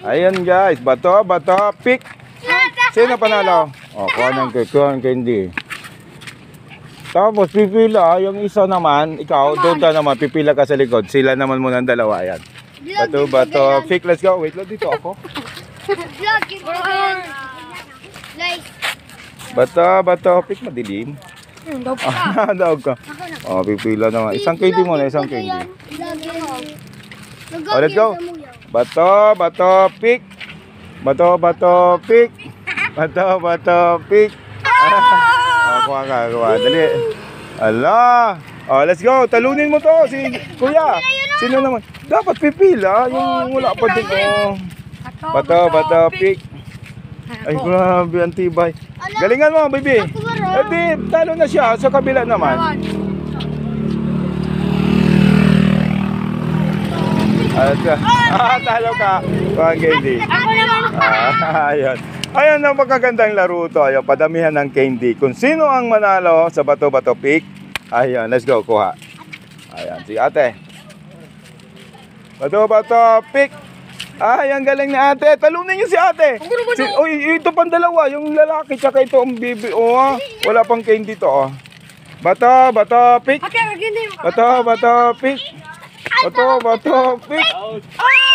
Ayan guys, bato, pick. Sino panalo? O, kuha ng candy. Tapos pipila, yung isa naman, ikaw, doon ka naman, pipila ka sa likod. Sila naman muna ang dalawa, ayan. Bato, pick, let's go. Wait lang, dito ako. Bato, pick, madilim. Daog ka. O, pipila naman. Isang candy muna, isang candy. O, let's go. Bato, pick. Bato, pick. Bato, pick. Kuha ka. Dali. Ala. Oh, let's go. Talunin mo to si Kuya. Sino naman? Dapat pipila. Yung wala pa din. Oh. Bato, pick. Ay, grabe. Antibay. Galingan mo, baby. Eh, di, talo na siya. Sa kabila naman. Talo ka. Kuha candy. Ako naman. Ayun. Ayun ang magagandang laro to. Ayun, padamihan ng candy. Kung sino ang manalo sa bato pick. Ayun, let's go, kuha. Ayun, si ate. Bato pick. Ay, ang galing ni ate. Talunin niyo si ate. Ito pang dalawa. Yung lalaki tsaka ito ang bibi. Oh, wala pang candy to. Oh. Bato pick. Bato pick. Bato pick.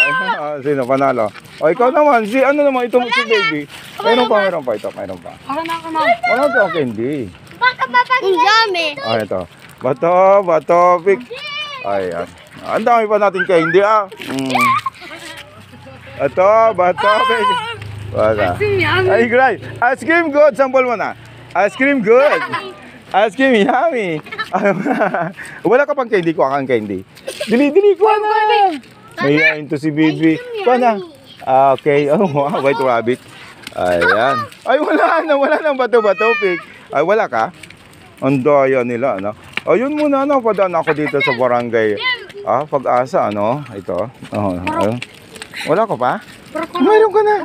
Ay, sino panalo? O, ikaw naman. Ano naman ito si baby? Mayroon pa ito. Mayroon pa. Wala ito ang candy. Ang dami. Ay, ito. Bato pick. Ayan. Ang dami pa natin candy, ah. Ito, bato pick. Wala. Ay, great. Ice cream good. Sample mo na. Ice cream good. Ice cream yummy. Wala ka pang candy, kuha kang candy. Dili, kuha na. Mayayain to si baby. Kuha na. Okay. Oh, wow, white rabbit. Ayan. Ay, wala nang bato pick. Ay, wala ka? Ang daya nila, ano? Ayun muna, ano, padaan ako dito sa barangay. Pag-asa, ano? Ito. Wala ka pa? Mayroon ka na.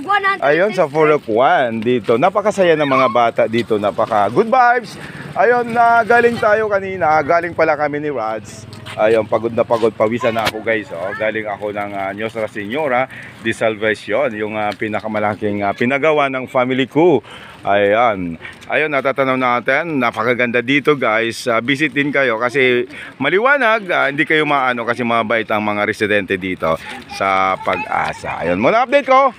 Ayun, sa Forok 1 dito. Napakasaya ng mga bata dito. Good vibes. Ayun, galing tayo kanina. Galing pala kami ni Rods. Ayun, pagod na pagod. Pawisan na ako, guys. Galing ako ng Nuestra Señora de Salvacion. Yung pinakamalaking pinagawa ng family ko. Ayun, natatanaw natin. Napakaganda dito, guys. Visitin kayo kasi maliwanag. Hindi kayo maano kasi mabait ang mga residente dito sa Pag-asa. Ayun, muna update ko.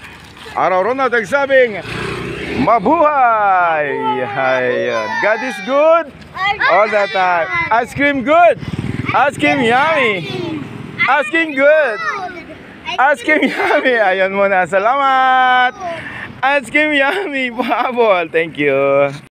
Araw-araw na nagsabing mabuhay! Ayun. God is good all the time. Ice cream good. Ice cream yummy. Ice cream good. Ice cream yummy. Ayun muna. Salamat. Ice cream yummy. Babol. Thank you.